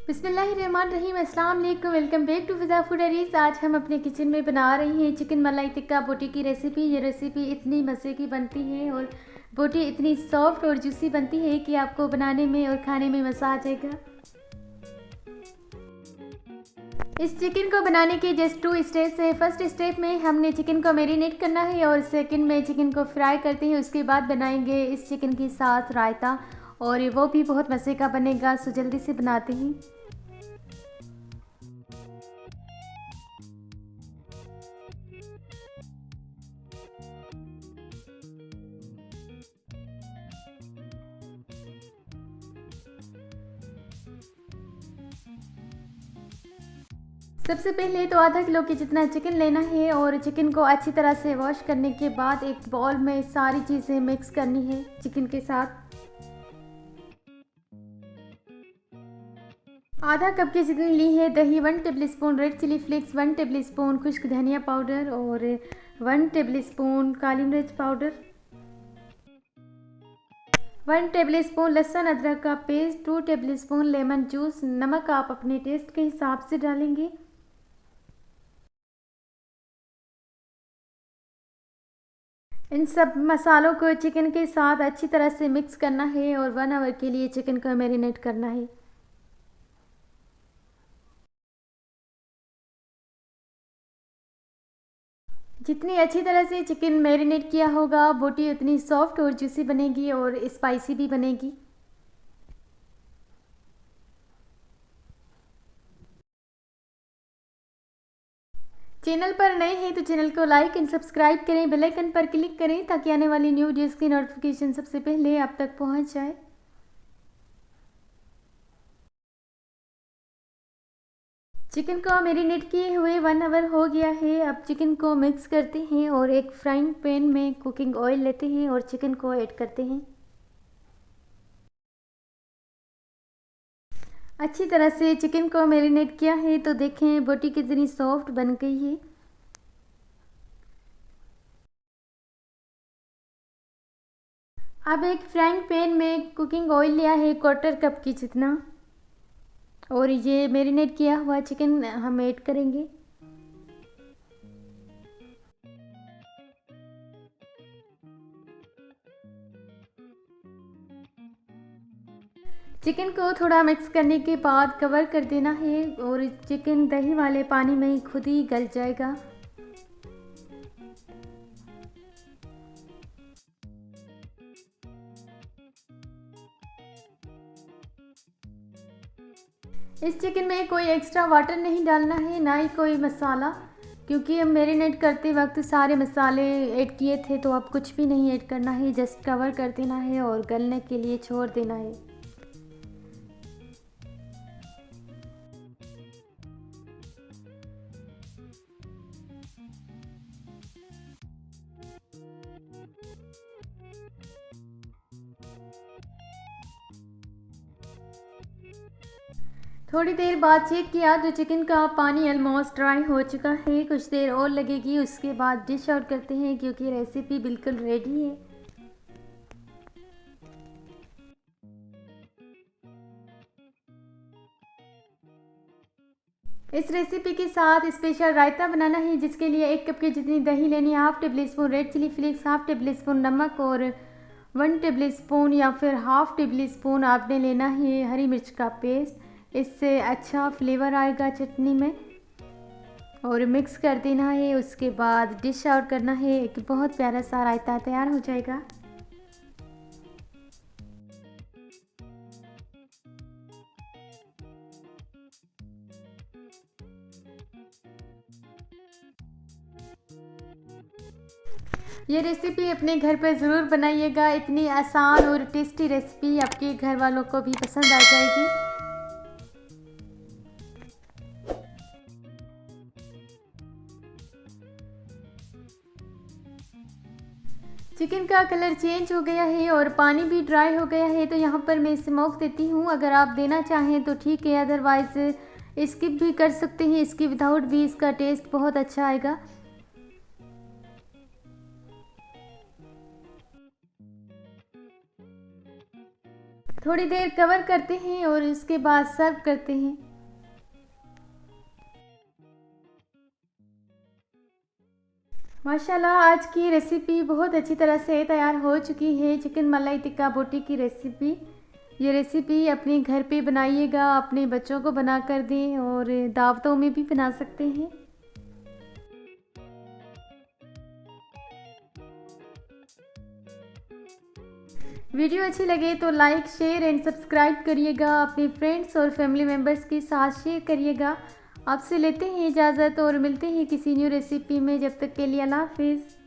बिस्मिल्लाहिर्रहमानिर्रहीम, अस्सलाम वालेकुम। Welcome back to Fiza food diaries. आज हम अपने किचन में बना रहे हैं चिकन मलाई टिक्का बोटी की रेसिपी। ये रेसिपी इतनी मज़े की बनती है और बोटी इतनी सॉफ्ट और जूसी बनती है कि आपको बनाने में और खाने में मज़ा आ जाएगा। इस चिकन को बनाने के जस्ट 2 स्टेप्स हैं। फर्स्ट स्टेप में हमने चिकन को मैरिनेट करना है और सेकंड में चिकन को फ्राई करते हैं। उसके बाद बनाएंगे इस चिकन के साथ रायता और वो भी बहुत मज़े का बनेगा। सो जल्दी से बनाते हैं। सबसे पहले तो आधा किलो के जितना चिकन लेना है और चिकन को अच्छी तरह से वॉश करने के बाद एक बाउल में सारी चीज़ें मिक्स करनी है चिकन के साथ। आधा कप की जितनी ली है दही, 1 tablespoon red chilli flakes, 1 tablespoon खुश्क धनिया पाउडर और 1 टेबलस्पून काली मिर्च पाउडर, 1 टेबलस्पून लहसुन अदरक का पेस्ट, 2 टेबलस्पून लेमन जूस। नमक आप अपने टेस्ट के हिसाब से डालेंगे। इन सब मसालों को चिकन के साथ अच्छी तरह से मिक्स करना है और 1 आवर के लिए चिकन को मैरिनेट करना है। जितनी अच्छी तरह से चिकन मैरिनेट किया होगा बोटी उतनी सॉफ्ट और जूसी बनेगी और स्पाइसी भी बनेगी। चैनल पर नए हैं तो चैनल को लाइक एंड सब्सक्राइब करें, बेल आइकन पर क्लिक करें ताकि आने वाली न्यू वीडियोज़ की नोटिफिकेशन सबसे पहले आप तक पहुंच जाए। चिकन को मैरिनेट किए हुए 1 आवर हो गया है। अब चिकन को मिक्स करते हैं और एक फ्राइंग पैन में कुकिंग ऑयल लेते हैं और चिकन को ऐड करते हैं। अच्छी तरह से चिकन को मैरिनेट किया है तो देखें बोटी कितनी सॉफ्ट बन गई है। अब एक फ्राइंग पैन में कुकिंग ऑयल लिया है 1/4 कप की जितना और ये मैरिनेट किया हुआ चिकन हम ऐड करेंगे। चिकन को थोड़ा मिक्स करने के बाद कवर कर देना है और चिकन दही वाले पानी में ही खुद ही गल जाएगा। इस चिकन में कोई एक्स्ट्रा वाटर नहीं डालना है, ना ही कोई मसाला, क्योंकि हम मैरिनेट करते वक्त सारे मसाले ऐड किए थे तो अब कुछ भी नहीं ऐड करना है। जस्ट कवर कर देना है और गलने के लिए छोड़ देना है। थोड़ी देर बाद चेक किया तो चिकन का पानी ऑलमोस्ट ड्राई हो चुका है। कुछ देर और लगेगी, उसके बाद डिश आउट करते हैं क्योंकि रेसिपी बिल्कुल रेडी है। इस रेसिपी के साथ स्पेशल रायता बनाना है जिसके लिए 1 कप की जितनी दही लेनी है, 1/2 tablespoon red chilli flakes, 1/2 tablespoon नमक और 1 टेबलस्पून या फिर 1/2 टेबलस्पून आपने लेना है हरी मिर्च का पेस्ट। इससे अच्छा फ्लेवर आएगा चटनी में और मिक्स कर देना है। उसके बाद डिश आउट करना है। एक बहुत प्यारा सा रायता तैयार हो जाएगा। ये रेसिपी अपने घर पर ज़रूर बनाइएगा। इतनी आसान और टेस्टी रेसिपी आपके घर वालों को भी पसंद आ जाएगी। चिकन का कलर चेंज हो गया है और पानी भी ड्राई हो गया है तो यहाँ पर मैं स्मोक देती हूँ। अगर आप देना चाहें तो ठीक है, अदरवाइज़ स्किप भी कर सकते हैं। इसकी विदाउट भी इसका टेस्ट बहुत अच्छा आएगा। थोड़ी देर कवर करते हैं और उसके बाद सर्व करते हैं। माशाल्लाह आज की रेसिपी बहुत अच्छी तरह से तैयार हो चुकी है। चिकन मलाई टिक्का बोटी की रेसिपी। ये रेसिपी अपने घर पे बनाइएगा, अपने बच्चों को बना कर दें और दावतों में भी बना सकते हैं। वीडियो अच्छी लगे तो लाइक शेयर एंड सब्सक्राइब करिएगा। अपने फ्रेंड्स और फैमिली मेम्बर्स के साथ शेयर करिएगा। आपसे लेते हैं इजाज़त और मिलते हैं किसी न्यू रेसिपी में। जब तक के लिए अल्लाह हाफिज़।